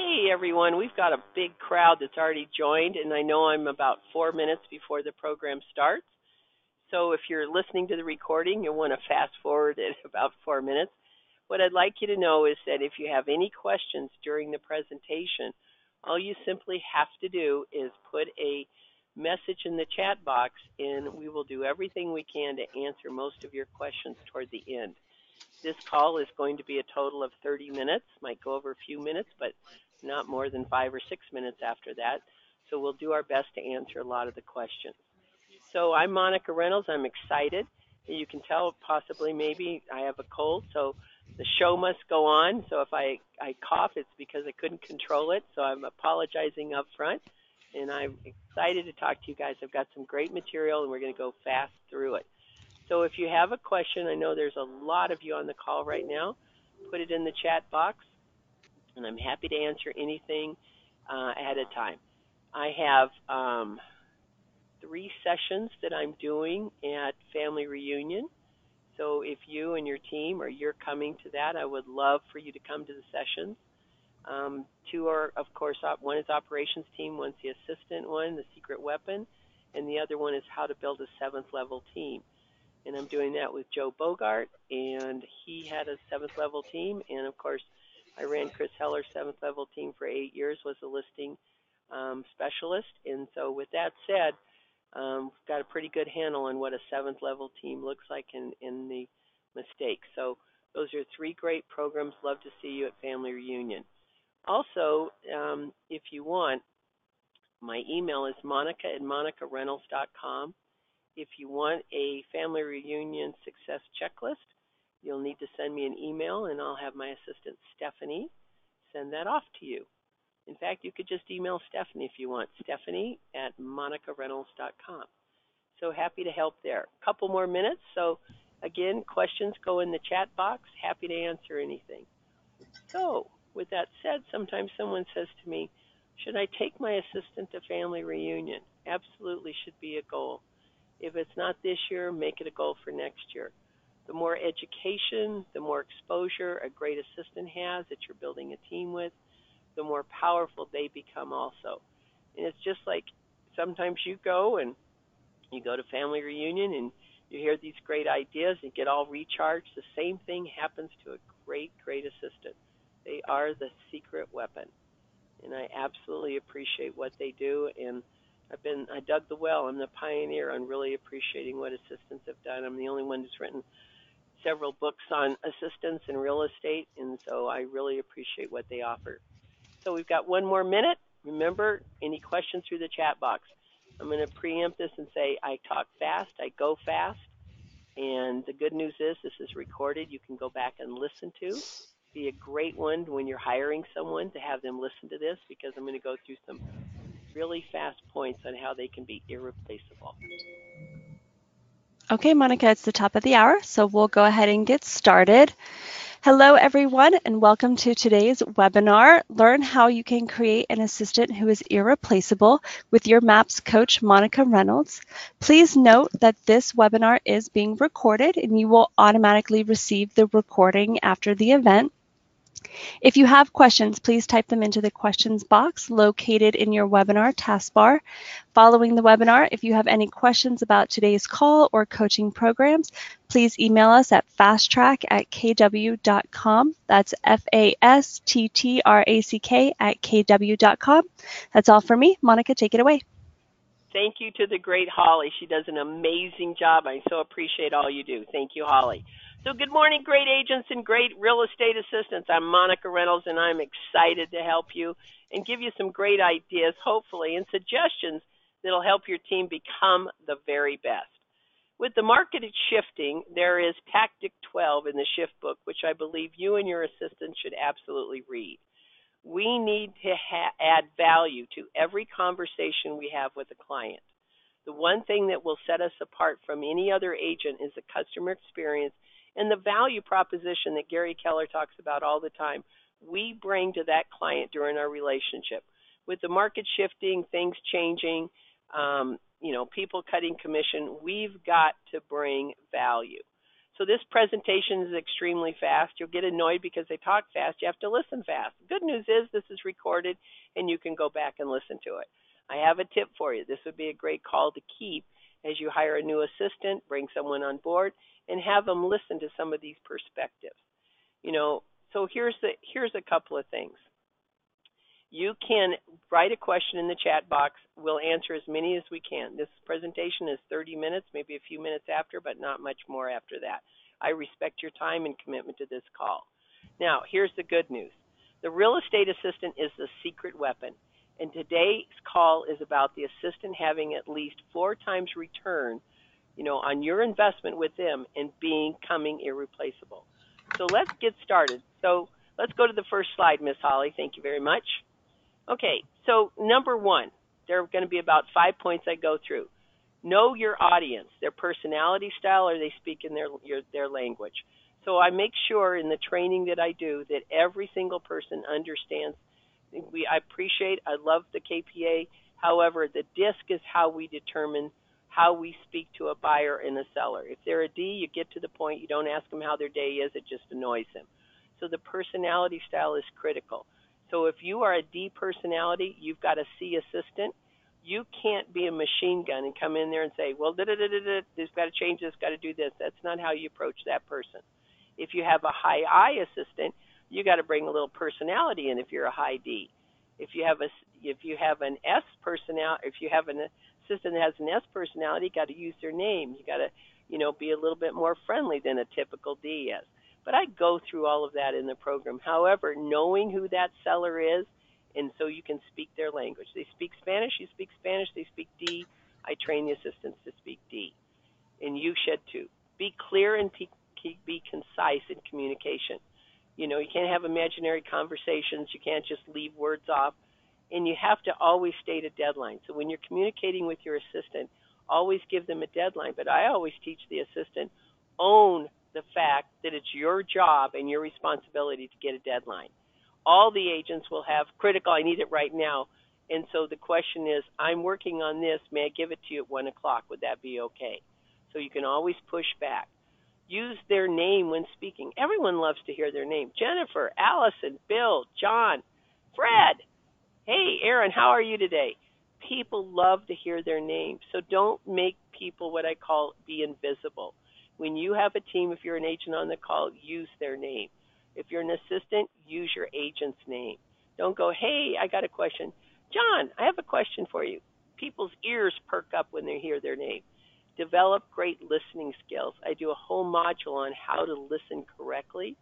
Hey everyone, we've got a big crowd that's already joined, and I know I'm about 4 minutes before the program starts. So if you're listening to the recording, you'll want to fast forward at about 4 minutes. What I'd like you to know is that if you have any questions during the presentation, all you simply have to do is put a message in the chat box, and we will do everything we can to answer most of your questions toward the end. This call is going to be a total of 30 minutes, might go over a few minutes, but not more than 5 or 6 minutes after that. So we'll do our best to answer a lot of the questions. So I'm Monica Reynolds. I'm excited. You can tell possibly maybe I have a cold, so the show must go on. So if I cough, it's because I couldn't control it. So I'm apologizing up front, and I'm excited to talk to you guys. I've got some great material, and we're going to go fast through it. So if you have a question, I know there's a lot of you on the call right now, put it in the chat box, and I'm happy to answer anything ahead of time. I have 3 sessions that I'm doing at Family Reunion. So if you and your team or you're coming to that, I would love for you to come to the sessions. 2 are, of course, one is operations team, one's the assistant one, the secret weapon, and the other one is how to build a 7th level team. And I'm doing that with Joe Bogart, and he had a 7th level team. And of course, I ran Chris Heller's 7th level team for 8 years, was a listing specialist. And so with that said, we've got a pretty good handle on what a 7th level team looks like in the mistakes. So those are 3 great programs. Love to see you at Family Reunion. Also, if you want, my email is monica@monicareynolds.com. If you want a Family Reunion success checklist, you'll need to send me an email, and I'll have my assistant, Stephanie, send that off to you. In fact, you could just email Stephanie if you want, stephanie@monicareynolds.com. So happy to help there. A couple more minutes. So, again, questions go in the chat box. Happy to answer anything. So, with that said, sometimes someone says to me, should I take my assistant to Family Reunion? Absolutely should be a goal. If it's not this year, make it a goal for next year. The more education, the more exposure a great assistant has that you're building a team with, the more powerful they become also. And it's just like sometimes you go to Family Reunion and you hear these great ideas and get all recharged. The same thing happens to a great, great assistant. They are the secret weapon. And I absolutely appreciate what they do, and I dug the well. I'm the pioneer on really appreciating what assistants have done. I'm the only one who's written several books on assistants and real estate, and so I really appreciate what they offer. So we've got 1 more minute. Remember, any questions through the chat box. I'm going to preempt this and say I talk fast, I go fast, and the good news is this is recorded. You can go back and listen to. Be a great one when you're hiring someone to have them listen to this, because I'm going to go through some really fast points on how they can be irreplaceable. Okay, Monica, it's the top of the hour, so we'll go ahead and get started. Hello, everyone, and welcome to today's webinar. Learn how you can create an assistant who is irreplaceable with your MAPS coach, Monica Reynolds. Please note that this webinar is being recorded, and you will automatically receive the recording after the event. If you have questions, please type them into the questions box located in your webinar taskbar. Following the webinar, if you have any questions about today's call or coaching programs, please email us at fasttrack@kw.com. That's fasttrack@kw.com. That's all for me. Monica, take it away. Thank you to the great Holly. She does an amazing job. I so appreciate all you do. Thank you, Holly. So good morning, great agents and great real estate assistants. I'm Monica Reynolds, and I'm excited to help you and give you some great ideas, hopefully, and suggestions that'll help your team become the very best. With the market shifting, there is Tactic 12 in the shift book, which I believe you and your assistant should absolutely read. We need to add value to every conversation we have with a client. The one thing that will set us apart from any other agent is the customer experience and the value proposition that Gary Keller talks about all the time. We bring to that client during our relationship. With the market shifting, things changing, people cutting commission, we've got to bring value. So this presentation is extremely fast. You'll get annoyed because they talk fast. You have to listen fast. The good news is this is recorded and you can go back and listen to it. I have a tip for you. This would be a great call to keep as you hire a new assistant, bring someone on board, and have them listen to some of these perspectives. So here's a couple of things. You can write a question in the chat box. We'll answer as many as we can. This presentation is 30 minutes, maybe a few minutes after, but not much more after that. I respect your time and commitment to this call. Now, here's the good news. The real estate assistant is the secret weapon, and today's call is about the assistant having at least 4 times return, on your investment with them and becoming irreplaceable. So let's get started. So let's go to the first slide, Miss Holly. Thank you very much. Okay, so number 1, there are going to be about 5 points I go through. Know your audience, their personality style, or they speak in their language. So I make sure in the training that I do that every single person understands. I love the KPA. However, the DISC is how we determine how we speak to a buyer and a seller. If they're a D, you get to the point. You don't ask them how their day is. It just annoys them. So the personality style is critical. So if you are a D personality, you've got a C assistant. You can't be a machine gun and come in there and say, well, this got to change this, got to do this. That's not how you approach that person. If you have a high I assistant, you got to bring a little personality in if you're a high D. If you have an S personality, if you have an assistant that has an S personality, you got to use their name. You got to, be a little bit more friendly than a typical D is. But I go through all of that in the program. However, knowing who that seller is, and so you can speak their language. They speak Spanish, you speak Spanish, they speak D. I train the assistants to speak D. And you should too. Be clear and be concise in communication. You can't have imaginary conversations. You can't just leave words off. And you have to always state a deadline. So when you're communicating with your assistant, always give them a deadline. But I always teach the assistant, own the fact that it's your job and your responsibility to get a deadline. All the agents will have critical, I need it right now. And so the question is, I'm working on this. May I give it to you at 1 o'clock? Would that be okay? So you can always push back. Use their name when speaking. Everyone loves to hear their name. Jennifer, Allison, Bill, John, Fred. Hey, Aaron, how are you today? People love to hear their name. So don't make people what I call be invisible. When you have a team, if you're an agent on the call, use their name. If you're an assistant, use your agent's name. Don't go, hey, I got a question. John, I have a question for you. People's ears perk up when they hear their name. Develop great listening skills. I do a whole module on how to listen correctly.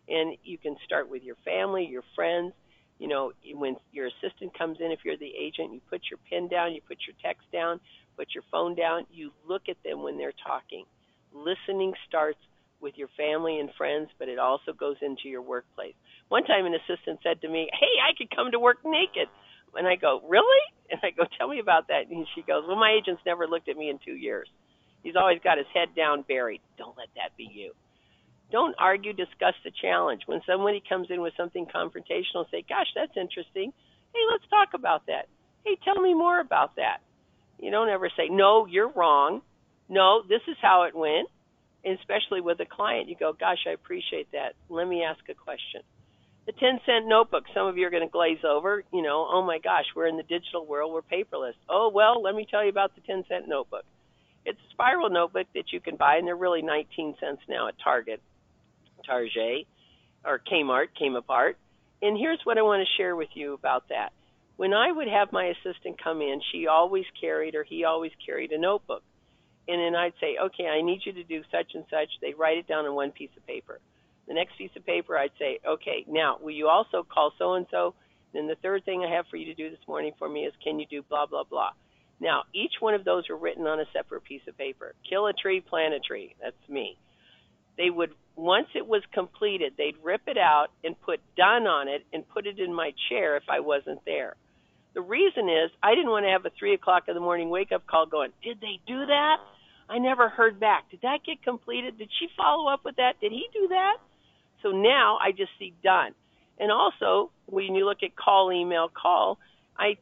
And you can start with your family, your friends. When your assistant comes in, if you're the agent, you put your pen down, you put your text down, put your phone down. You look at them when they're talking. Listening starts with your family and friends, but it also goes into your workplace. One time an assistant said to me, hey, I could come to work naked. And I go, really? And I go, tell me about that. And she goes, well, my agent's never looked at me in 2 years. He's always got his head down buried. Don't let that be you. Don't argue, discuss the challenge. When somebody comes in with something confrontational, say, gosh, that's interesting. Hey, let's talk about that. Hey, tell me more about that. You don't ever say, no, you're wrong. No, this is how it went. And especially with a client, you go, gosh, I appreciate that. Let me ask a question. The 10-cent notebook, some of you are going to glaze over. Oh my gosh, we're in the digital world, we're paperless. Oh, well, let me tell you about the 10-cent notebook. It's a spiral notebook that you can buy, and they're really 19 cents now at Target, or Kmart, came apart. And here's what I want to share with you about that. When I would have my assistant come in, he always carried a notebook. And then I'd say, okay, I need you to do such and such. They write it down on one piece of paper. The next piece of paper, I'd say, okay, now, will you also call so-and-so? Then the third thing I have for you to do this morning for me is, can you do blah, blah, blah? Now, each one of those are written on a separate piece of paper. Kill a tree, plant a tree. That's me. They would, once it was completed, they'd rip it out and put done on it and put it in my chair if I wasn't there. The reason is I didn't want to have a 3 o'clock in the morning wake-up call going, did they do that? I never heard back. Did that get completed? Did she follow up with that? Did he do that? So now I just see done. And also, when you look at call, email, call, I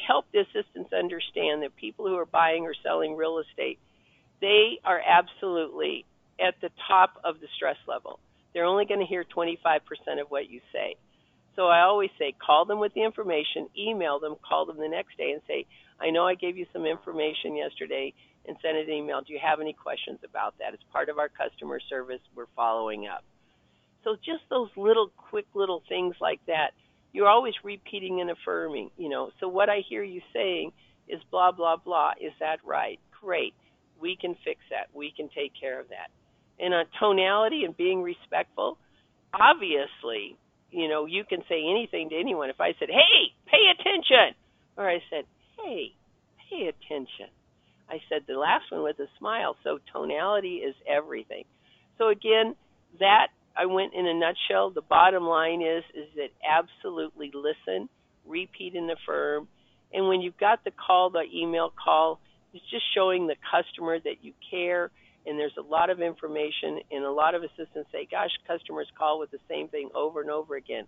help the assistants understand that people who are buying or selling real estate, they are absolutely at the top of the stress level. They're only going to hear 25% of what you say. So I always say, call them with the information, email them, call them the next day and say, I know I gave you some information yesterday and sent an email. Do you have any questions about that? As part of our customer service, we're following up. So just those little quick little things like that, you're always repeating and affirming, So what I hear you saying is blah, blah, blah. Is that right? Great. We can fix that. We can take care of that. And on tonality and being respectful, obviously, you can say anything to anyone. If I said, hey, pay attention, or I said, hey, pay attention. I said the last one with a smile. So tonality is everything. So again, that I went in a nutshell. The bottom line is that absolutely listen, repeat and affirm. And when you've got the call, the email call, it's just showing the customer that you care. And there's a lot of information, and a lot of assistants say, gosh, customers call with the same thing over and over again.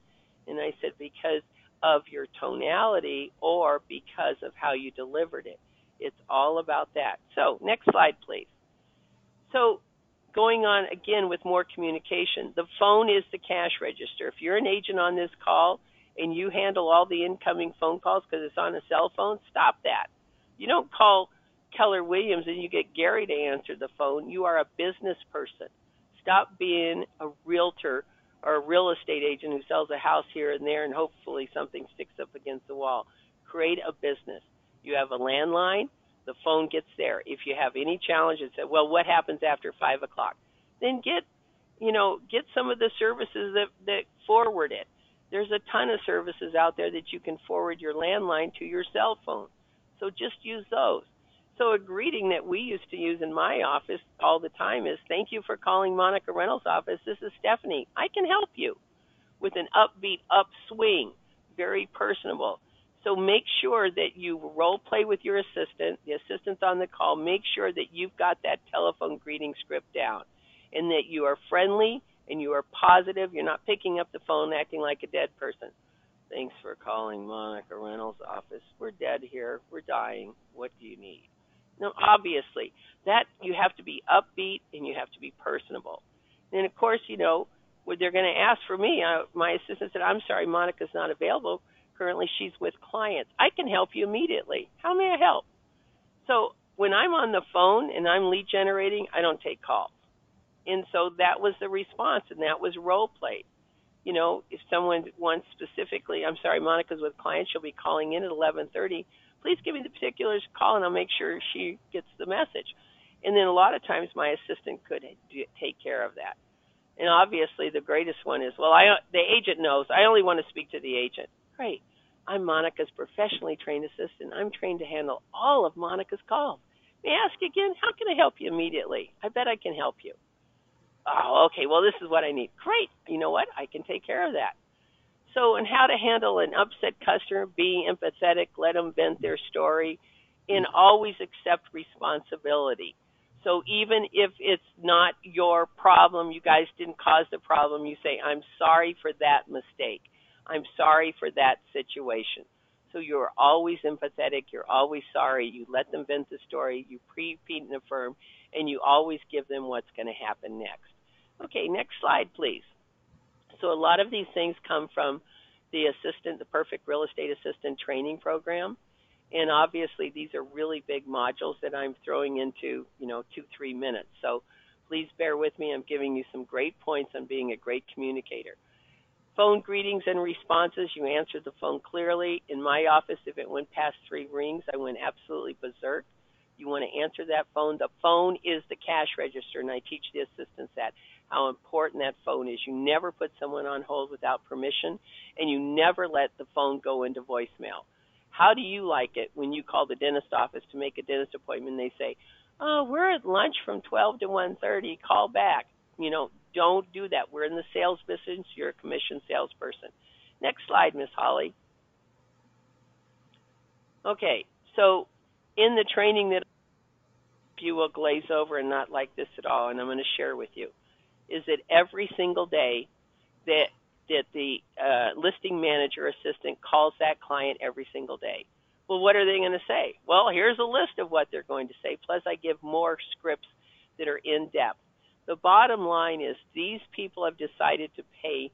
And I said, because of your tonality or because of how you delivered it. It's all about that. So next slide, please. So going on again with more communication, the phone is the cash register. If you're an agent on this call and you handle all the incoming phone calls because it's on a cell phone, stop that. You don't call Keller Williams and you get Gary to answer the phone. You are a business person. Stop being a realtor or a real estate agent who sells a house here and there and hopefully something sticks up against the wall. Create a business. You have a landline, the phone gets there. If you have any challenges, say, well, what happens after 5 o'clock? Then get some of the services that forward it. There's a ton of services out there that you can forward your landline to your cell phone. So just use those. So a greeting that we used to use in my office all the time is, thank you for calling Monica Reynolds' office. This is Stephanie. I can help you, with an upbeat upswing, very personable. So make sure that you role play with your assistant, the assistant's on the call. Make sure that you've got that telephone greeting script down and that you are friendly and you are positive. You're not picking up the phone acting like a dead person. Thanks for calling Monica Reynolds' office. We're dead here. We're dying. What do you need? Now, obviously, that you have to be upbeat and you have to be personable. And, of course, when they're going to ask for me, my assistant said, I'm sorry, Monica's not available. Currently, she's with clients. I can help you immediately. How may I help? So when I'm on the phone and I'm lead generating, I don't take calls. And so that was the response, and that was role played. If someone wants specifically, I'm sorry, Monica's with clients, she'll be calling in at 11:30. Please give me the particulars, call, and I'll make sure she gets the message. And then a lot of times my assistant could take care of that. And obviously the greatest one is, the agent knows. I only want to speak to the agent. Great. I'm Monica's professionally trained assistant. I'm trained to handle all of Monica's calls. May I ask again, how can I help you immediately? I bet I can help you. Oh, okay, well, this is what I need. Great. You know what? I can take care of that. So, and how to handle an upset customer, be empathetic, let them vent their story, and always accept responsibility. So even if it's not your problem, you guys didn't cause the problem, you say, I'm sorry for that mistake. I'm sorry for that situation. So you're always empathetic, you're always sorry, you let them vent the story, you repeat and affirm, and you always give them what's going to happen next. Okay, next slide, please. So a lot of these things come from the Perfect Real Estate Assistant training program. And obviously these are really big modules that I'm throwing into, 2-3 minutes. So please bear with me. I'm giving you some great points on being a great communicator. Phone greetings and responses, you answered the phone clearly. In my office, if it went past 3 rings, I went absolutely berserk. You want to answer that phone. The phone is the cash register, and I teach the assistants that, how important that phone is. You never put someone on hold without permission, and you never let the phone go into voicemail. How do you like it when you call the dentist office to make a dentist appointment and they say, oh, we're at lunch from 12 to 1:30, call back? Don't do that. We're in the sales business. You're a commission salesperson. Next slide, Miss Holly. Okay, so in the training that you will glaze over and not like this at all, and I'm going to share with you, is that every single day that the listing manager assistant calls that client every single day. Well, what are they going to say? Well, here's a list of what they're going to say, plus I give more scripts that are in depth. The bottom line is these people have decided to pay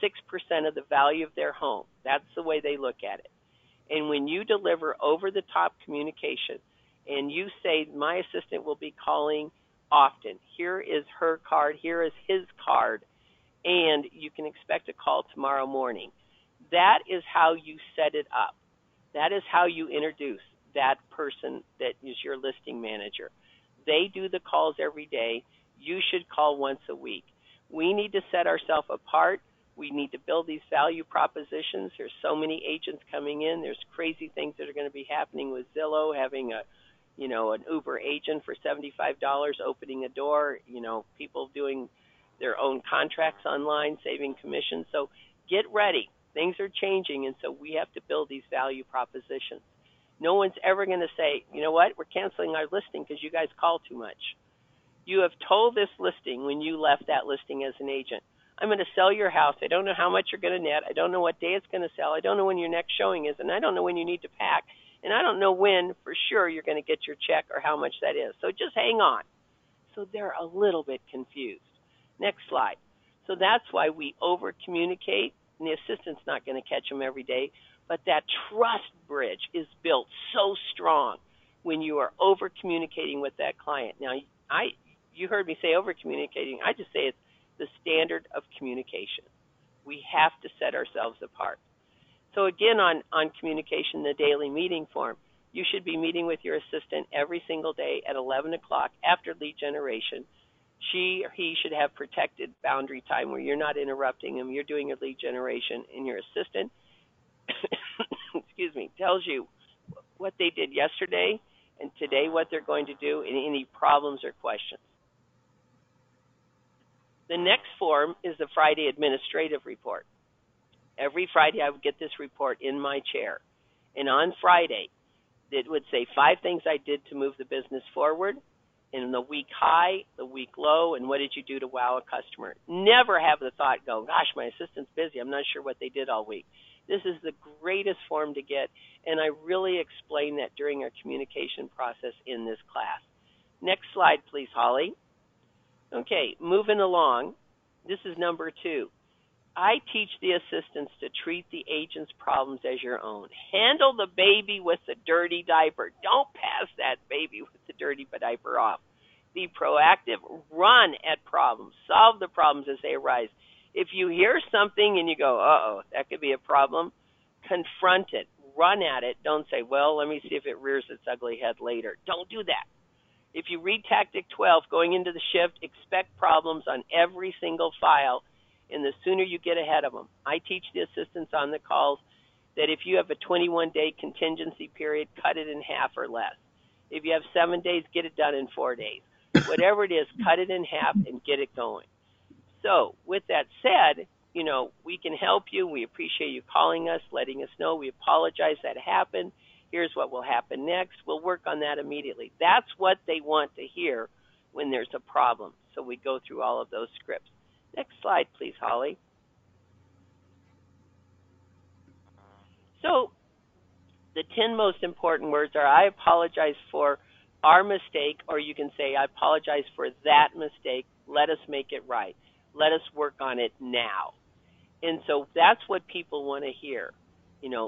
6% of the value of their home. That's the way they look at it. And when you deliver over the top communication and you say, my assistant will be calling often, here is her card, here is his card, and you can expect a call tomorrow morning. That is how you set it up. That is how you introduce that person that is your listing manager. They do the calls every day. You should call once a week. We need to set ourselves apart. We need to build these value propositions. There's so many agents coming in. There's crazy things that are going to be happening with Zillow, having an Uber agent for $75 opening a door, people doing their own contracts online, saving commissions. So get ready. Things are changing, and so we have to build these value propositions. No one's ever going to say, you know what, we're canceling our listing because you guys call too much. You have told this listing when you left that listing as an agent, I'm going to sell your house. I don't know how much you're going to net. I don't know what day it's going to sell. I don't know when your next showing is, and I don't know when you need to pack, and I don't know when for sure you're going to get your check or how much that is. So just hang on. So they're a little bit confused. Next slide. So that's why we over-communicate, and the assistant's not going to catch them every day, but that trust bridge is built so strong when you are over-communicating with that client. Now, you heard me say over-communicating. I just say it's the standard of communication. We have to set ourselves apart. So again, on communication, the daily meeting form, you should be meeting with your assistant every single day at 11 o'clock after lead generation. She or he should have protected boundary time where you're not interrupting them. You're doing your lead generation, and your assistant tells you what they did yesterday and today what they're going to do, and any problems or questions. The next form is the Friday administrative report. Every Friday I would get this report in my chair. And on Friday, it would say 5 things I did to move the business forward, and the week high, the week low, and what did you do to wow a customer. Never have the thought go, gosh, my assistant's busy. I'm not sure what they did all week. This is the greatest form to get, and I really explain that during our communication process in this class. Next slide, please, Holly. Okay, moving along. This is number 2. I teach the assistants to treat the agent's problems as your own. Handle the baby with the dirty diaper. Don't pass that baby with the dirty diaper off. Be proactive. Run at problems. Solve the problems as they arise. If you hear something and you go, uh-oh, that could be a problem, confront it. Run at it. Don't say, well, let me see if it rears its ugly head later. Don't do that. If you read Tactic 12, going into the shift, expect problems on every single file, and the sooner you get ahead of them. I teach the assistants on the calls that if you have a 21-day contingency period, cut it in half or less. If you have 7 days, get it done in 4 days. Whatever it is, cut it in half and get it going. So with that said, we can help you. We appreciate you calling us, letting us know. We apologize that happened. Here's what will happen next. We'll work on that immediately. That's what they want to hear when there's a problem. So we go through all of those scripts. Next slide, please, Holly. So the 10 most important words are, I apologize for our mistake, or you can say, I apologize for that mistake. Let us make it right. Let us work on it now. And so that's what people want to hear.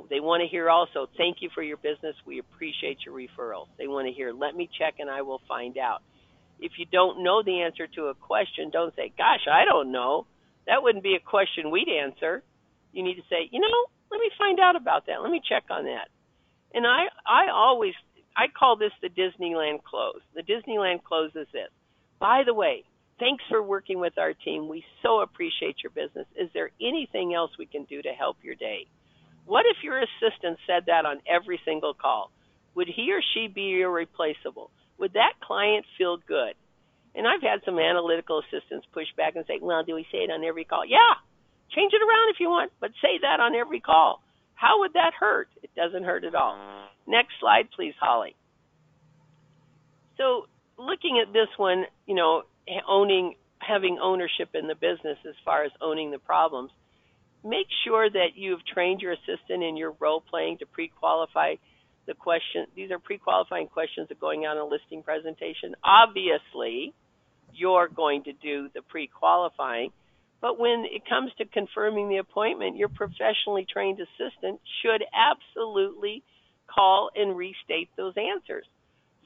They want to hear also, thank you for your business. We appreciate your referrals. They want to hear, let me check and I will find out. If you don't know the answer to a question, don't say, gosh, I don't know. That wouldn't be a question we'd answer. You need to say, let me find out about that. Let me check on that. And I call this the Disneyland close. The Disneyland close is this. By the way, thanks for working with our team. We so appreciate your business. Is there anything else we can do to help your day? What if your assistant said that on every single call? Would he or she be irreplaceable? Would that client feel good? And I've had some analytical assistants push back and say, well, do we say it on every call? Yeah, change it around if you want, but say that on every call. How would that hurt? It doesn't hurt at all. Next slide, please, Holly. So looking at this one, having ownership in the business as far as owning the problems, make sure that you've trained your assistant in your role playing to pre-qualify the question. These are pre-qualifying questions of going out on a listing presentation. Obviously, you're going to do the pre-qualifying. But when it comes to confirming the appointment, your professionally trained assistant should absolutely call and restate those answers.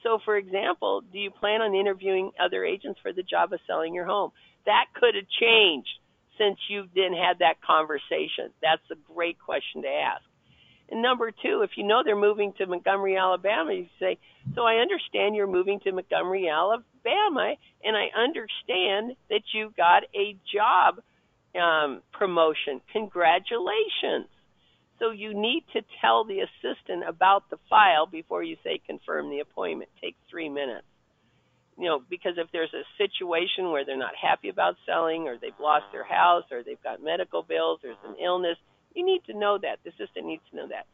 So, for example, do you plan on interviewing other agents for the job of selling your home? That could have changed since you didn't have that conversation. That's a great question to ask. And number two, if you know they're moving to Montgomery, Alabama, you say, so I understand you're moving to Montgomery, Alabama, and I understand that you got a job promotion. Congratulations. So you need to tell the assistant about the file before you say confirm the appointment. It takes 3 minutes. Because if there's a situation where they're not happy about selling, or they've lost their house, or they've got medical bills, there's an illness, you need to know that. The assistant needs to know that.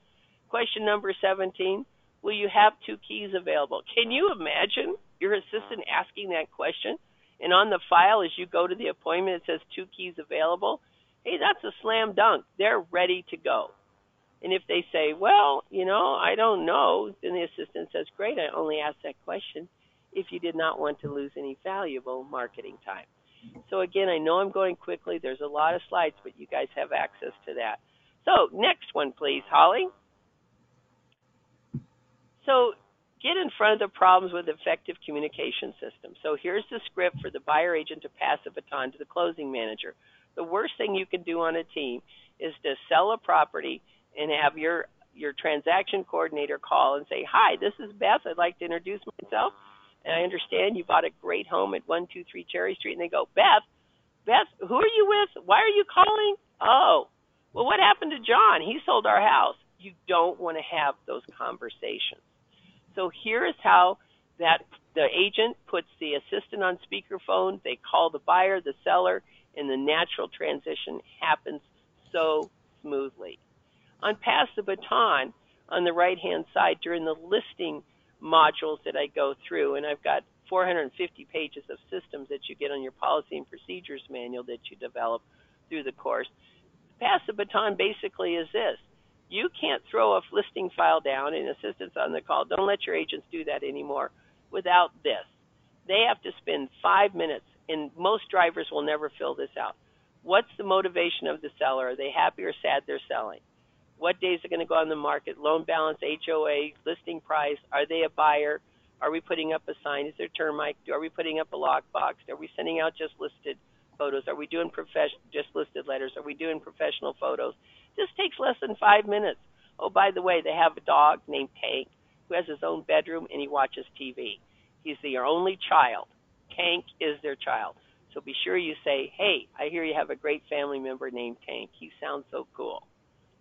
Question number 17, will you have 2 keys available? Can you imagine your assistant asking that question? And on the file, as you go to the appointment, it says 2 keys available. Hey, that's a slam dunk. They're ready to go. And if they say, well, I don't know, then the assistant says, great, I only asked that question if you did not want to lose any valuable marketing time. So again, I know I'm going quickly. There's a lot of slides, but you guys have access to that. So next one, please, Holly. So get in front of the problems with effective communication systems. So here's the script for the buyer agent to pass the baton to the closing manager. The worst thing you can do on a team is to sell a property and have your transaction coordinator call and say, hi, this is Beth. I'd like to introduce myself. And I understand you bought a great home at 123 Cherry Street. And they go, Beth, who are you with? Why are you calling? Oh, well, what happened to John? He sold our house. You don't want to have those conversations. So here is how that the agent puts the assistant on speakerphone. They call the buyer, the seller, and the natural transition happens so smoothly. On Pass the Baton, on the right-hand side, during the listing modules that I go through, and I've got 450 pages of systems that you get on your policy and procedures manual that you develop through the course. Pass the Baton basically is this. You can't throw a listing file down and assistants on the call. Don't let your agents do that anymore without this. They have to spend 5 minutes, and most drivers will never fill this out. What's the motivation of the seller? Are they happy or sad they're selling? What days are going to go on the market? Loan balance, HOA, listing price. Are they a buyer? Are we putting up a sign? Is there termite? Are we putting up a lockbox? Are we sending out just listed photos? Are we doing just listed letters? Are we doing professional photos? This takes less than 5 minutes. Oh, by the way, they have a dog named Tank who has his own bedroom and he watches TV. He's their only child. Tank is their child. So be sure you say, hey, I hear you have a great family member named Tank. He sounds so cool.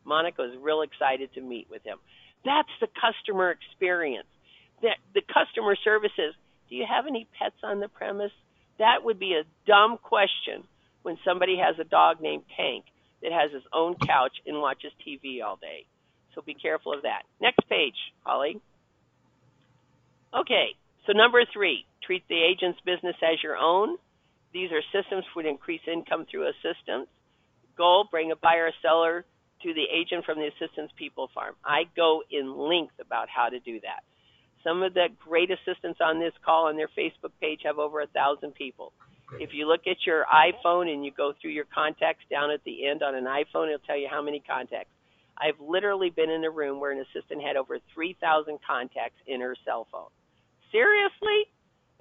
Monica is real excited to meet with him. That's the customer experience. The customer service is, do you have any pets on the premise? That would be a dumb question when somebody has a dog named Tank that has his own couch and watches TV all day. So be careful of that. Next page, Holly. Okay, so number 3, treat the agent's business as your own. These are systems for increase income through assistance. Goal, bring a buyer or seller to the agent from the assistant's people farm. I go in length about how to do that. Some of the great assistants on this call on their Facebook page have over 1,000 people. If you look at your iPhone and you go through your contacts down at the end on an iPhone, it'll tell you how many contacts. I've literally been in a room where an assistant had over 3,000 contacts in her cell phone. Seriously?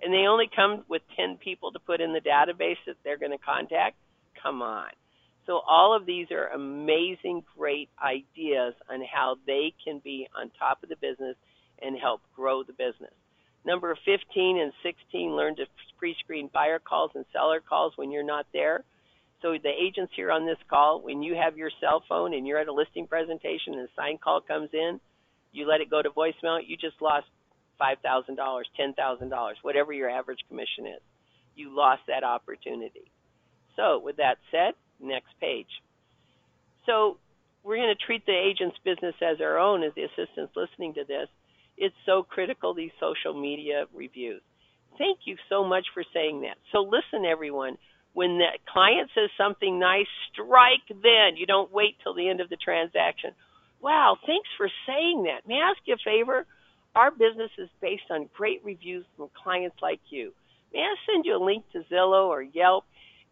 And they only come with 10 people to put in the database that they're going to contact? Come on. So all of these are amazing, great ideas on how they can be on top of the business and help grow the business. Number 15 and 16, learn to pre-screen buyer calls and seller calls when you're not there. So the agents here on this call, when you have your cell phone and you're at a listing presentation and a sign call comes in, you let it go to voicemail, you just lost $5,000, $10,000, whatever your average commission is. You lost that opportunity. So with that said, next page. So we're going to treat the agent's business as our own as the assistant's listening to this. It's so critical, these social media reviews. Thank you so much for saying that. So listen, everyone. When the client says something nice, strike then. You don't wait till the end of the transaction. Wow, thanks for saying that. May I ask you a favor? Our business is based on great reviews from clients like you. May I send you a link to Zillow or Yelp?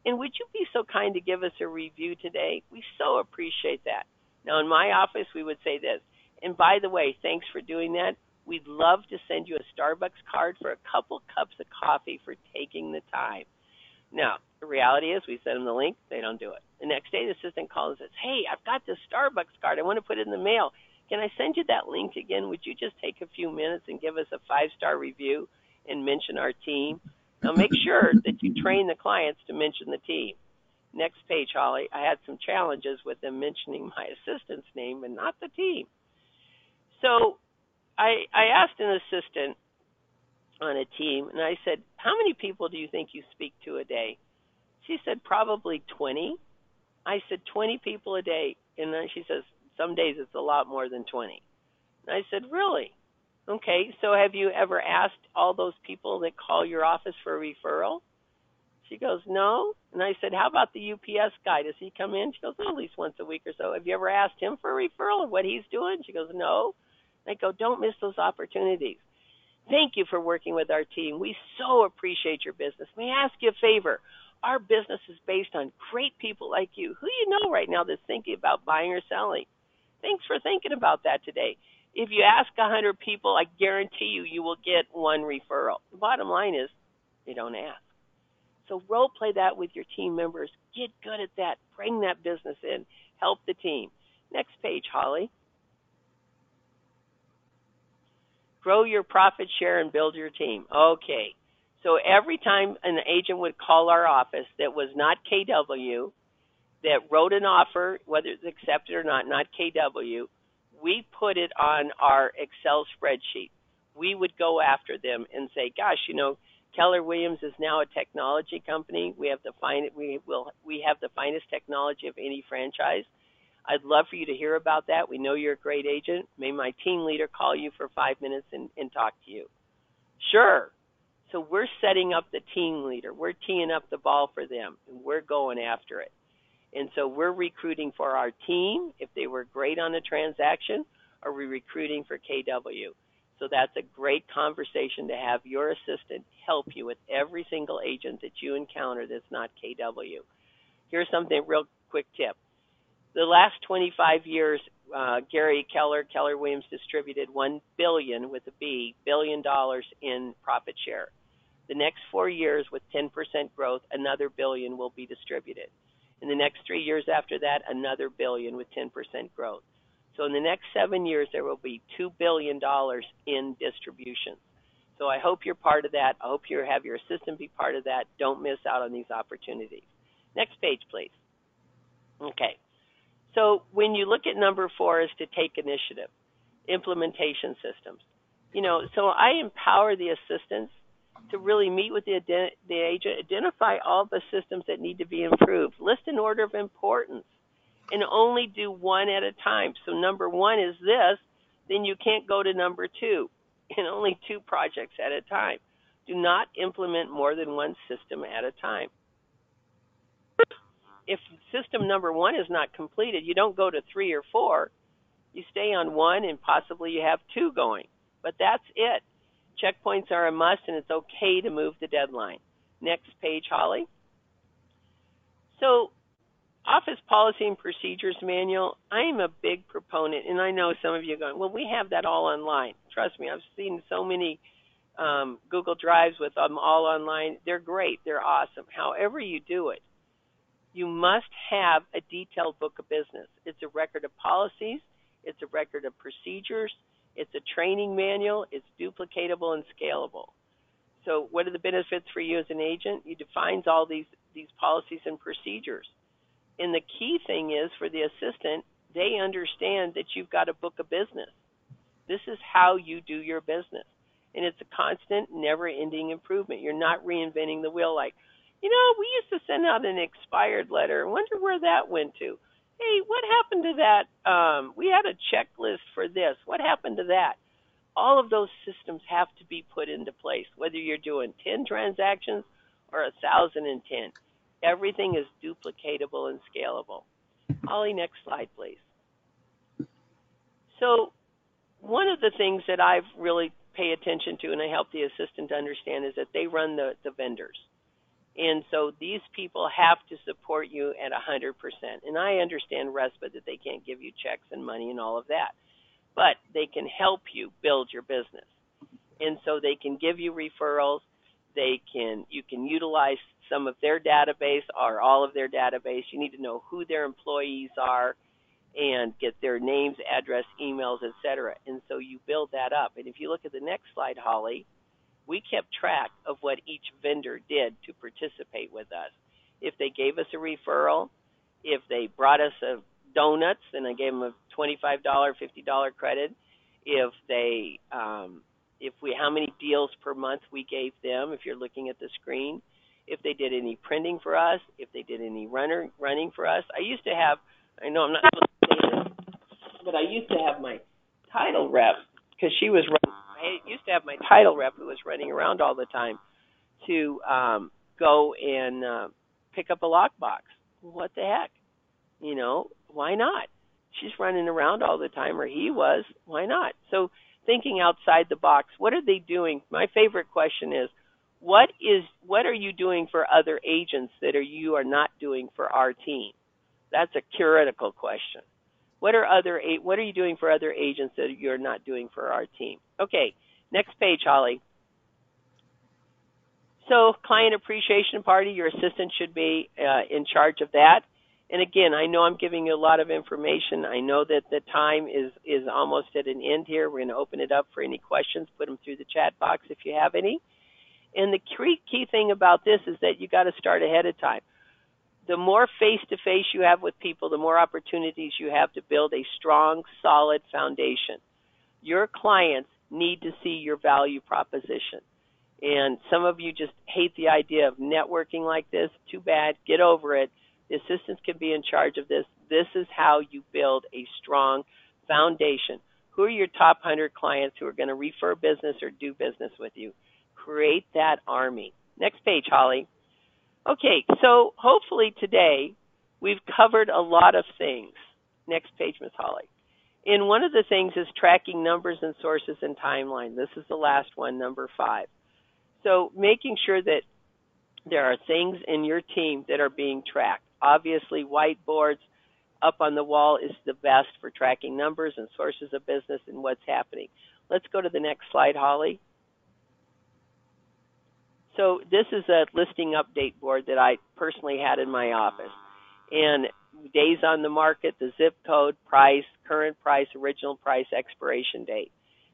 And would you be so kind to give us a review today? We so appreciate that. Now, in my office, we would say this. And by the way, thanks for doing that. We'd love to send you a Starbucks card for a couple cups of coffee for taking the time. Now, the reality is we send them the link, they don't do it. The next day, the assistant calls and says, hey, I've got this Starbucks card. I want to put it in the mail. Can I send you that link again? Would you just take a few minutes and give us a 5-star review and mention our team? Now, make sure that you train the clients to mention the team. Next page, Holly. I had some challenges with them mentioning my assistant's name and not the team. So I asked an assistant on a team, and I said, how many people do you think you speak to a day? She said, probably 20. I said, 20 people a day. And then she says, some days it's a lot more than 20. And I said, really? Okay, so have you ever asked all those people that call your office for a referral? She goes, no. And I said, how about the UPS guy? Does he come in? She goes, oh, at least once a week or so. Have you ever asked him for a referral and what he's doing? She goes, no. I go, don't miss those opportunities. Thank you for working with our team. We so appreciate your business. May I ask you a favor? Our business is based on great people like you. Who you know right now that's thinking about buying or selling? Thanks for thinking about that today. If you ask 100 people, I guarantee you, you will get one referral. The bottom line is, you don't ask. So role play that with your team members. Get good at that. Bring that business in. Help the team. Next page, Holly. Grow your profit share and build your team. Okay. So every time an agent would call our office that was not KW, that wrote an offer, whether it's accepted or not KW, we put it on our Excel spreadsheet. We would go after them and say, gosh, Keller Williams is now a technology company. We have the finest technology of any franchise. I'd love for you to hear about that. We know you're a great agent. May my team leader call you for 5 minutes and talk to you. Sure. So we're setting up the team leader. We're teeing up the ball for them, and we're going after it. And so we're recruiting for our team if they were great on a transaction, or we're recruiting for KW. So that's a great conversation to have your assistant help you with every single agent that you encounter that's not KW. Here's something real quick tip. The last 25 years, Gary Keller Williams distributed $1 billion with a B, $billion in profit share. The next 4 years with 10% growth, another $1 billion will be distributed. In the next 3 years after that, another $1 billion with 10% growth. So in the next 7 years, there will be $2 billion in distributions. So I hope you're part of that. I hope you have your assistant be part of that. Don't miss out on these opportunities. Next page, please. Okay. So when you look at number 4 is to take initiative, implementation systems. So I empower the assistants to really meet with the agent, identify all the systems that need to be improved, list an order of importance, and only do one at a time. So number 1 is this, then you can't go to number 2, and only 2 projects at a time. Do not implement more than one system at a time. If system number 1 is not completed, you don't go to 3 or 4. You stay on 1 and possibly you have 2 going. But that's it. Checkpoints are a must, and it's okay to move the deadline. Next page, Holly. So Office Policy and Procedures Manual, I am a big proponent, and I know some of you are going, well, we have that all online. Trust me, I've seen so many Google Drives with them all online. They're great. They're awesome. However you do it, you must have a detailed book of business. It's a record of policies. It's a record of procedures. It's a training manual. It's duplicatable and scalable. So what are the benefits for you as an agent? You define all these policies and procedures. And the key thing is for the assistant, they understand that you've got a book of business. This is how you do your business. And it's a constant, never-ending improvement. You're not reinventing the wheel like, we used to send out an expired letter. I wonder where that went to. Hey, what happened to that? We had a checklist for this. What happened to that? All of those systems have to be put into place, whether you're doing 10 transactions or 1,010. Everything is duplicatable and scalable. Holly, next slide, please. So one of the things that I've really pay attention to, and I help the assistant to understand, is that they run the vendors. And so these people have to support you at 100%. And I understand RESPA that they can't give you checks and money and all of that, but they can help you build your business. And so they can give you referrals. You can utilize some of their database or all of their database. You need to know who their employees are and get their names, address, emails, etc. And so you build that up. And if you look at the next slide, Holly, we kept track of what each vendor did to participate with us. If they gave us a referral, if they brought us donuts, and I gave them a $25, $50 credit. If they, how many deals per month we gave them, if you're looking at the screen. If they did any printing for us, if they did any running for us. I know I'm not supposed to say this, but I used to have my title rep, because she was running. I used to have my title rep who was running around all the time to go and pick up a lockbox. What the heck? Why not? She's running around all the time, or he was. Why not? So thinking outside the box, what are they doing? My favorite question is, what are you doing for other agents that you are not doing for our team? That's a critical question. What are you doing for other agents that you're not doing for our team? Okay, next page, Holly. So client appreciation party, your assistant should be in charge of that. And again, I know I'm giving you a lot of information. I know that the time is almost at an end here. We're going to open it up for any questions. Put them through the chat box if you have any. And the key thing about this is that you got to start ahead of time. The more face-to-face you have with people, the more opportunities you have to build a strong, solid foundation. Your clients need to see your value proposition. And some of you just hate the idea of networking like this. Too bad. Get over it. The assistants can be in charge of this. This is how you build a strong foundation. Who are your top 100 clients who are going to refer business or do business with you? Create that army. Next page, Holly. Okay, so hopefully today we've covered a lot of things. Next page, Ms. Holly. And one of the things is tracking numbers and sources and timeline. This is the last one, number 5. So making sure that there are things in your team that are being tracked. Obviously, whiteboards up on the wall is the best for tracking numbers and sources of business and what's happening. Let's go to the next slide, Holly. So this is a listing update board that I personally had in my office. And days on the market, the zip code, price, current price, original price, expiration date.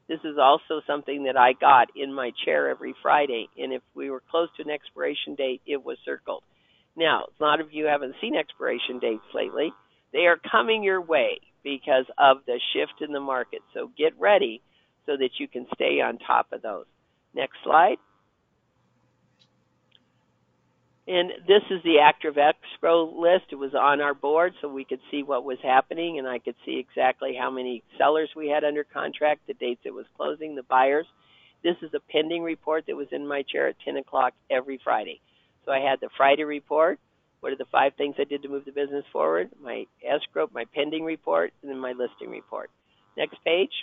This is also something that I got in my chair every Friday. And if we were close to an expiration date, it was circled. Now, a lot of you haven't seen expiration dates lately. They are coming your way because of the shift in the market. So get ready so that you can stay on top of those. Next slide. And this is the active escrow list. It was on our board so we could see what was happening, and I could see exactly how many sellers we had under contract, the dates it was closing, the buyers. This is a pending report that was in my chair at 10 o'clock every Friday. So I had the Friday report. What are the 5 things I did to move the business forward? My escrow, my pending report, and then my listing report. Next page.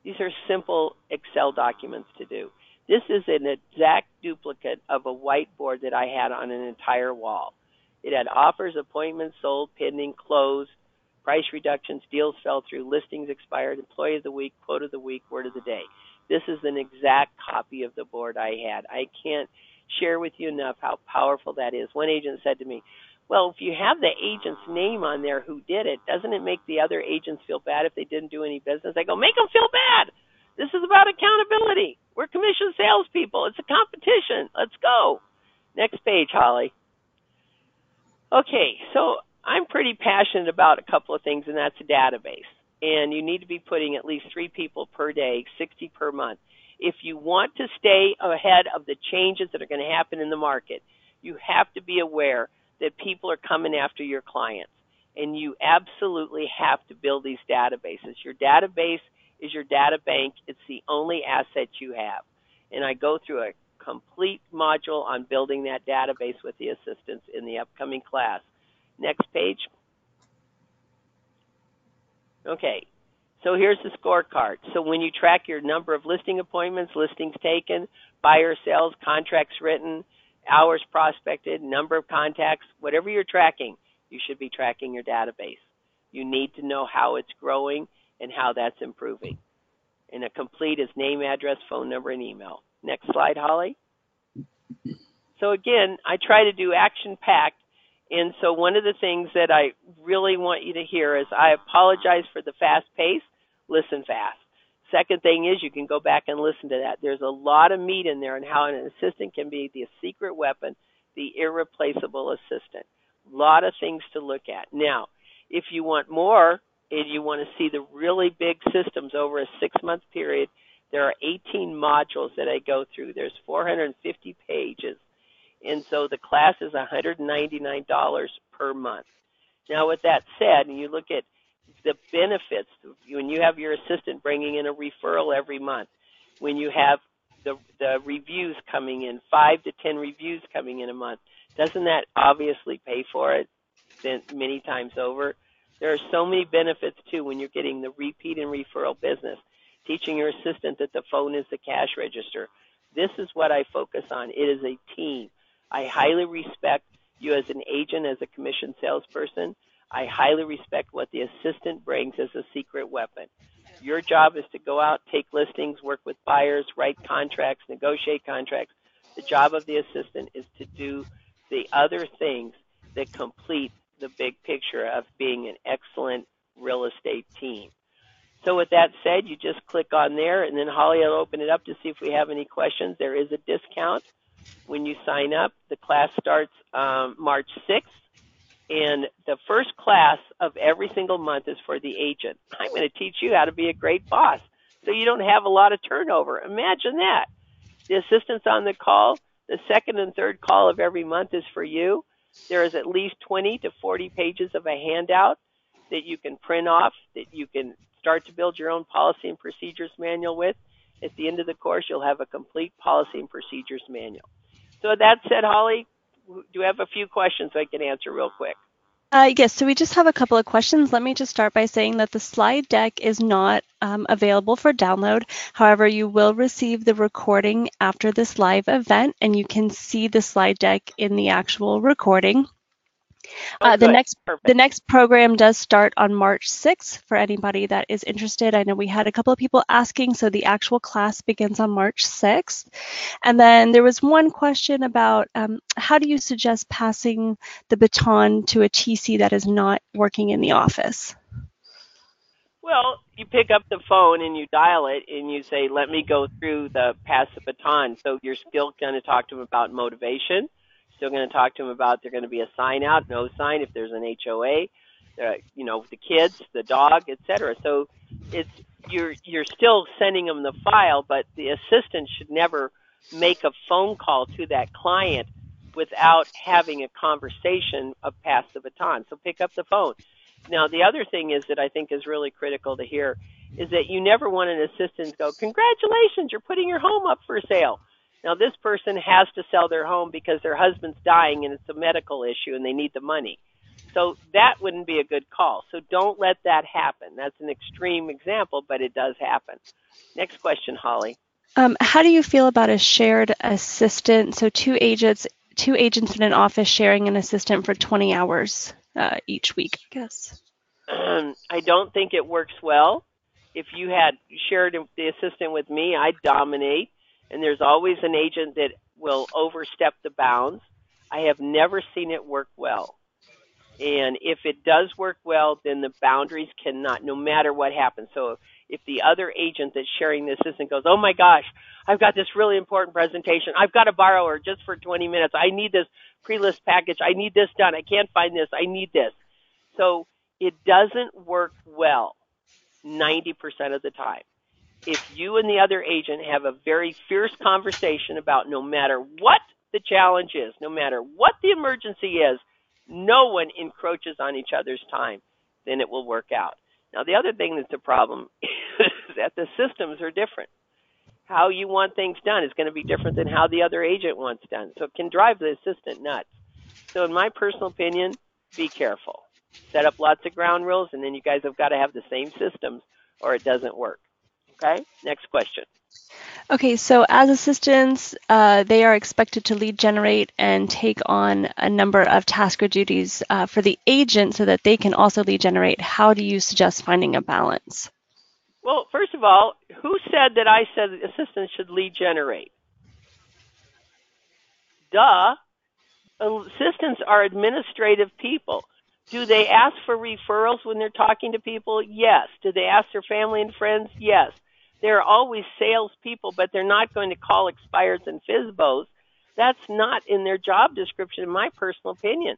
These are simple Excel documents to do. This is an exact duplicate of a whiteboard that I had on an entire wall. It had offers, appointments, sold, pending, closed, price reductions, deals fell through, listings expired, employee of the week, quote of the week, word of the day. This is an exact copy of the board I had. I can't share with you enough how powerful that is. One agent said to me, well, if you have the agent's name on there who did it, doesn't it make the other agents feel bad if they didn't do any business? I go, make them feel bad. This is about accountability. We're commissioned salespeople. It's a competition. Let's go. Next page, Holly. Okay, so I'm pretty passionate about a couple of things, and that's a database. And you need to be putting at least 3 people per day, 60 per month. If you want to stay ahead of the changes that are going to happen in the market, you have to be aware that people are coming after your clients. And you absolutely have to build these databases. Your database is your data bank. It's the only asset you have. And I go through a complete module on building that database with the assistants in the upcoming class. Next page. Okay, So here's the scorecard. So when you track your number of listing appointments, listings taken, buyer sales, contracts written, hours prospected, number of contacts, whatever you're tracking, you should be tracking your database. You need to know how it's growing and how that's improving. And a complete is name, address, phone number, and email. Next slide, Holly. So again, I try to do action-packed. And so one of the things that I really want you to hear is I apologize for the fast pace. Listen fast. Second thing is you can go back and listen to that. There's a lot of meat in there on how an assistant can be the secret weapon, the irreplaceable assistant. A lot of things to look at. Now, if you want more and you want to see the really big systems over a 6-month period, there are 18 modules that I go through. There's 450 pages. And so the class is $199 per month. Now, with that said, and you look at the benefits, when you have your assistant bringing in a referral every month, when you have the reviews coming in, 5 to 10 reviews coming in a month, doesn't that obviously pay for it many times over? There are so many benefits, too, when you're getting the repeat and referral business, teaching your assistant that the phone is the cash register. This is what I focus on. It is a team. I highly respect you as an agent, as a commissioned salesperson. I highly respect what the assistant brings as a secret weapon. Your job is to go out, take listings, work with buyers, write contracts, negotiate contracts. The job of the assistant is to do the other things that complete the big picture of being an excellent real estate team. So with that said, you just click on there, and then Holly will open it up to see if we have any questions. There is a discount when you sign up. The class starts March 6th, and the first class of every single month is for the agent. I'm going to teach you how to be a great boss so you don't have a lot of turnover. Imagine that. The assistant's on the call. The second and third call of every month is for you. There is at least 20 to 40 pages of a handout that you can print off, that you can start to build your own policy and procedures manual with. At the end of the course, you'll have a complete policy and procedures manual. So with that said, Holly, do you have a few questions I can answer real quick? Yes, so we just have a couple of questions. Let me just start by saying that the slide deck is not available for download. However, you will receive the recording after this live event, and you can see the slide deck in the actual recording. The next program does start on March 6th for anybody that is interested. I know we had a couple of people asking, so the actual class begins on March 6th. And then there was one question about how do you suggest passing the baton to a TC that is not working in the office? Well, you pick up the phone and you dial it and you say, let me go through the pass the baton. So you're still going to talk to them about motivation. Still going to talk to them about they're going to be a sign out, no sign, if there's an HOA, the kids, the dog, etc. So you're still sending them the file, but the assistant should never make a phone call to that client without having a conversation of pass the baton. So pick up the phone. Now, the other thing is that I think is really critical to hear is that you never want an assistant to go, congratulations, you're putting your home up for sale. Now, this person has to sell their home because their husband's dying and it's a medical issue and they need the money. So that wouldn't be a good call. So don't let that happen. That's an extreme example, but it does happen. Next question, Holly. How do you feel about a shared assistant? So two agents in an office sharing an assistant for 20 hours each week, I guess. I don't think it works well. If you had shared the assistant with me, I'd dominate. And there's always an agent that will overstep the bounds. I have never seen it work well. And if it does work well, then the boundaries cannot, no matter what happens. So if the other agent that's sharing the assistant goes, oh my gosh, I've got this really important presentation. I've got to borrow her just for 20 minutes. I need this pre-list package. I need this done. I can't find this. I need this. So it doesn't work well 90% of the time. If you and the other agent have a very fierce conversation about no matter what the challenge is, no matter what the emergency is, no one encroaches on each other's time, then it will work out. Now, the other thing that's a problem is that the systems are different. How you want things done is going to be different than how the other agent wants done. So it can drive the assistant nuts. So in my personal opinion, be careful. Set up lots of ground rules, and then you guys have got to have the same systems or it doesn't work. Okay, next question. Okay, so as assistants, they are expected to lead generate and take on a number of task or duties for the agent so that they can also lead generate. How do you suggest finding a balance? Well, first of all, who said that I said assistants should lead generate? Duh. Assistants are administrative people. Do they ask for referrals when they're talking to people? Yes. Do they ask their family and friends? Yes. They're always salespeople, but they're not going to call expireds and FISBOs. That's not in their job description, in my personal opinion.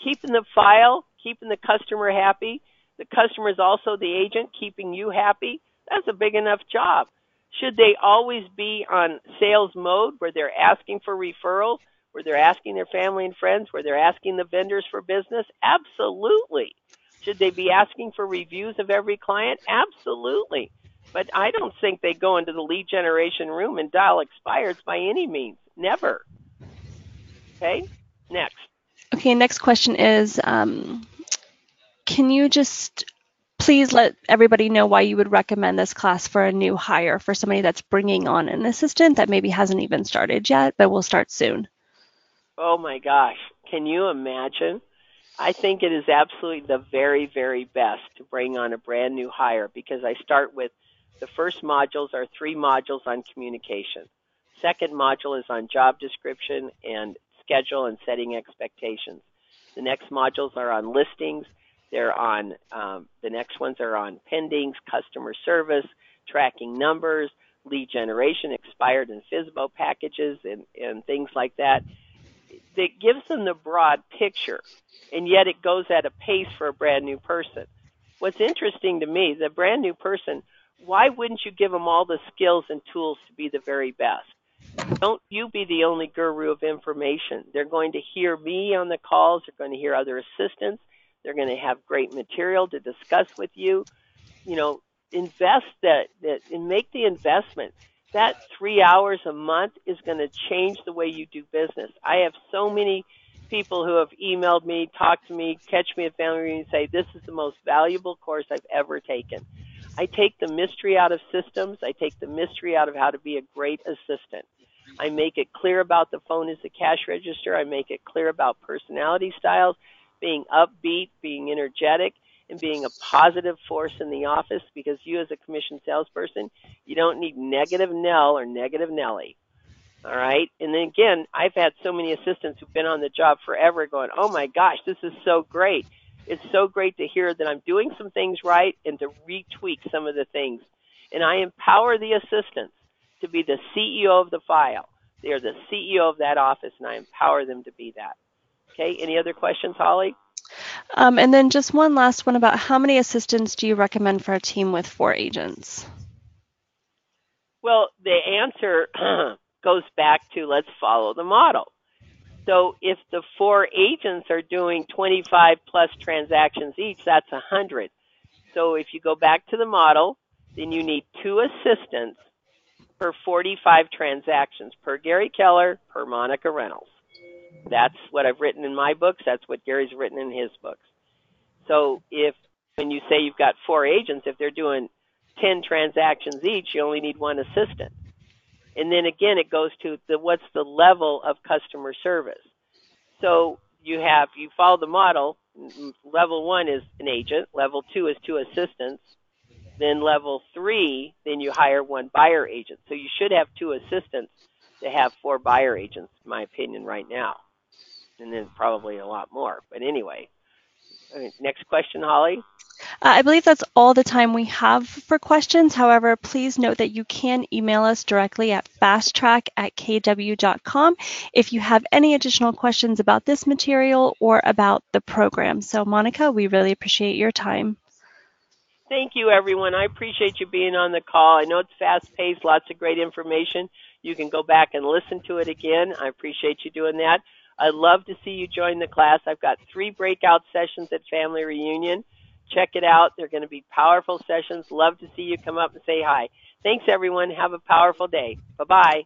Keeping the file, keeping the customer happy. The customer is also the agent, keeping you happy. That's a big enough job. Should they always be on sales mode where they're asking for referrals? Where they're asking their family and friends, where they're asking the vendors for business? Absolutely. Should they be asking for reviews of every client? Absolutely. But I don't think they go into the lead generation room and dial expireds by any means. Never. Okay? Next. Okay, next question is, can you just please let everybody know why you would recommend this class for a new hire, for somebody that's bringing on an assistant that maybe hasn't even started yet, but will start soon? Oh my gosh. Can you imagine? I think it is absolutely the very, very best to bring on a brand new hire because I start with the first modules are 3 modules on communication. Second module is on job description and schedule and setting expectations. The next modules are on listings. They're on the next ones are on pendings, customer service, tracking numbers, lead generation, expired and FISBO packages, and things like that. That gives them the broad picture, and yet it goes at a pace for a brand new person. What's interesting to me, the brand new person, why wouldn't you give them all the skills and tools to be the very best? Don't you be the only guru of information. They're going to hear me on the calls. They're going to hear other assistants. They're going to have great material to discuss with you. You know, invest that and make the investment. That 3 hours a month is going to change the way you do business. I have so many people who have emailed me, talked to me, catch me at family reunion, and say this is the most valuable course I've ever taken. I take the mystery out of systems. I take the mystery out of how to be a great assistant. I make it clear about the phone as a cash register. I make it clear about personality styles, being upbeat, being energetic, and being a positive force in the office, because you as a commission salesperson, you don't need negative Nell or negative Nelly. All right. And then again, I've had so many assistants who've been on the job forever going, oh my gosh, this is so great. It's so great to hear that I'm doing some things right and to retweak some of the things. And I empower the assistants to be the CEO of the file. They are the CEO of that office, and I empower them to be that. Okay. Any other questions, Holly? And then just one last one about how many assistants do you recommend for a team with 4 agents? Well, the answer goes back to let's follow the model. So if the 4 agents are doing 25 plus transactions each, that's 100. So if you go back to the model, then you need 2 assistants per 45 transactions, per Gary Keller, per Monica Reynolds. That's what I've written in my books. That's what Gary's written in his books. So if when you say you've got 4 agents, if they're doing 10 transactions each, you only need 1 assistant. And then again, it goes to what's the level of customer service. So you follow the model. Level 1 is an agent. Level 2 is 2 assistants. Then level 3, then you hire 1 buyer agent. So you should have 2 assistants to have 4 buyer agents, in my opinion, right now. And then probably a lot more. But anyway, next question, Holly. I believe that's all the time we have for questions. However, please note that you can email us directly at fasttrack@kw.com if you have any additional questions about this material or about the program. So, Monica, we really appreciate your time. Thank you, everyone. I appreciate you being on the call. I know it's fast-paced, lots of great information. You can go back and listen to it again. I appreciate you doing that. I'd love to see you join the class. I've got 3 breakout sessions at Family Reunion. Check it out. They're going to be powerful sessions. Love to see you come up and say hi. Thanks, everyone. Have a powerful day. Bye-bye.